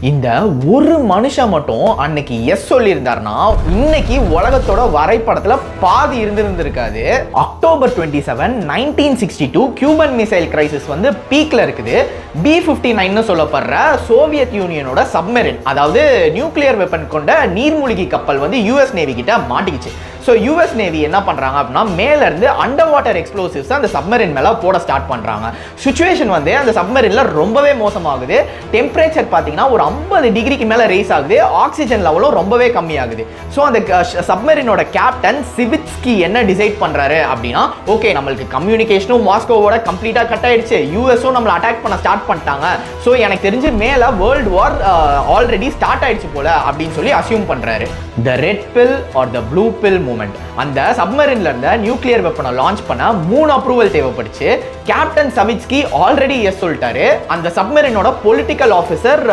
இந்த ஒரு மனுஷன் மட்டும் அன்னைக்கு எஸ் சொல்லியிருந்தாருன்னா இன்னைக்கு உலகத்தோட வரைபடத்துல பாதி இருந்திருக்காது. அக்டோபர் 27, 1962 கியூபன் மிசைல் கிரைசிஸ் வந்து பீக்ல இருக்குது. B-59 சொல்லப்படுற சோவியத் யூனியனோட சப்மெரின், அதாவது நியூக்ளியர் வெப்பன் கொண்ட நீர்மூழ்கி கப்பல் வந்து யூஎஸ் நேவி கிட்ட மாட்டிக்கிச்சு. ஸோ யூஎஸ் நேவி என்ன பண்ணுறாங்க அப்படின்னா மேலேருந்து அண்டர் வாட்டர் எக்ஸ்ப்ளோசிவ்ஸ் அந்த சப்மரின் மேலே போட ஸ்டார்ட் பண்ணுறாங்க. சுச்சுவேஷன் வந்து அந்த சப்மரினில் ரொம்பவே மோசமாகுது. டெம்பரேச்சர் பார்த்தீங்கன்னா ஒரு 50 டிகிரிக்கு மேலே ரைஸ் ஆகுது. ஆக்சிஜன் லெவலும் ரொம்பவே கம்மியாகுது. ஸோ அந்த சப்மரினோட கேப்டன் சிவிட்ஸ்கி என்ன டிசைட் பண்ணுறாரு அப்படின்னா, ஓகே நம்மளுக்கு கம்யூனிகேஷனும் மாஸ்கோவோட கம்ப்ளீட்டாக கட் ஆயிடுச்சு, யூஎஸும் நம்மளை அட்டாக் பண்ண ஸ்டார்ட் பண்ணிட்டாங்க, ஸோ எனக்கு தெரிஞ்சு மேலே வேர்ல்டு வார் ஆல்ரெடி ஸ்டார்ட் ஆயிடுச்சு போல அப்படின்னு சொல்லி அசியூம் பண்ணுறாரு. The red pill or the blue pill moment. அந்த சப்மரின்ல இருந்த நியூக்ளியர் வெப்பனை லான்ச் பண்ண 3 அப்ரூவல் தேவைப்படுச்சு. கேப்டன் சவிட்ஸ்கி ஆல்ரெடி எஸ் சொல்லிட்டாரு. அந்த சப்மரினோட பொலிட்டிக்கல் ஆஃபீஸர்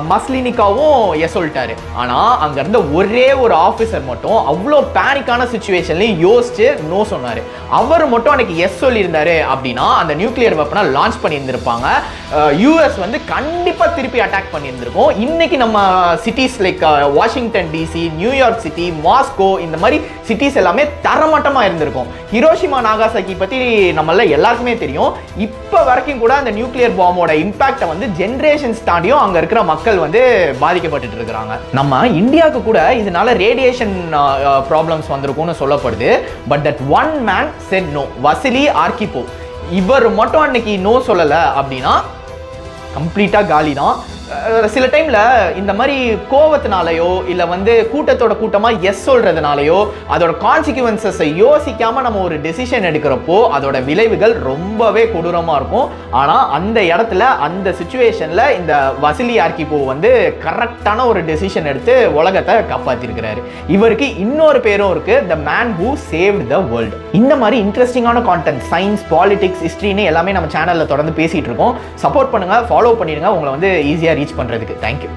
மஸ்லினிகாவும் எஸ் சொல்லிட்டாரு. ஆனா அங்க இருந்த ஒரே ஒரு ஆஃபீஸர் மட்டும் அவ்வளோ பேனிக்கான சிச்சுவேஷன்லையும் யோசிச்சு நோ சொன்னாரு. அவர் மட்டும் அன்னைக்கு எஸ் சொல்லியிருந்தாரு அப்படின்னா அந்த நியூக்ளியர் வெப்பனை லான்ச் பண்ணியிருந்திருப்பாங்க. யூஎஸ் வந்து கண்டிப்பா திருப்பி அட்டாக் பண்ணியிருந்திருக்கும். இன்னைக்கு நம்ம cities like Washington DC, New York city, Moscow இந்த மாதிரி சிட்டிஸ் எல்லாமே தரமட்டமா இருந்திருக்கும். ஹிரோஷிமா நாகாசாக்கி பத்தி நம்மள எல்லாருக்குமே தெரியும். இப்ப வரைக்கும் கூட அந்த நியூக்ளியர் பாம்போட இம்பாக்டை வந்து ஜெனரேஷன்ஸ் தாண்டியும் அங்க இருக்கிற மக்கள் வந்து பாதிக்கப்பட்டு இருக்காங்க. நம்ம இந்தியாவுக்கு கூட இதனால ரேடியேஷன் ப்ராப்ளம்ஸ் வந்திருக்கும்னு சொல்லப்படுது. But that one man said no, Vasili Arkhipov. இவர் மட்டும் அன்னைக்கு நோ சொல்லல அப்படின்னா கம்ப்ளீட்டா காலி தான். சில டைம்ல இந்த மாதிரி கோவத்தினாலேயோ இல்ல வந்து கூட்டத்தோட கூட்டமா எஸ் சொல்றதுனாலயோ அதோட கான்சிக்வன்சஸை யோசிக்காம நம்ம ஒரு டெசிஷன் எடுக்கிறப்போ அதோட விளைவுகள் ரொம்பவே கொடூரமா இருக்கும். ஆனா அந்த இடத்துல அந்த சிச்சுவேஷன்ல இந்த வசிலி ஆர்கிபோவ் வந்து கரெக்டான ஒரு டெசிஷன் எடுத்து உலகத்தை காப்பாத்திருக்கிறாரு. இவருக்கு இன்னொரு பேரும் இருக்கு, the man who saved the world. இந்த மாதிரி இன்ட்ரெஸ்டிங்கான கான்டென்ட், சயின்ஸ், பாலிடிக்ஸ், ஹிஸ்டரின்னு எல்லாமே நம்ம சேனல்ல தொடர்ந்து பேசிட்டு இருக்கோம். சப்போர்ட் பண்ணுங்க, ஃபாலோ பண்ணிடுங்க, உங்களை வந்து ஈஸியா ரீச் பண்றதுக்கு. தேங்க்யூ.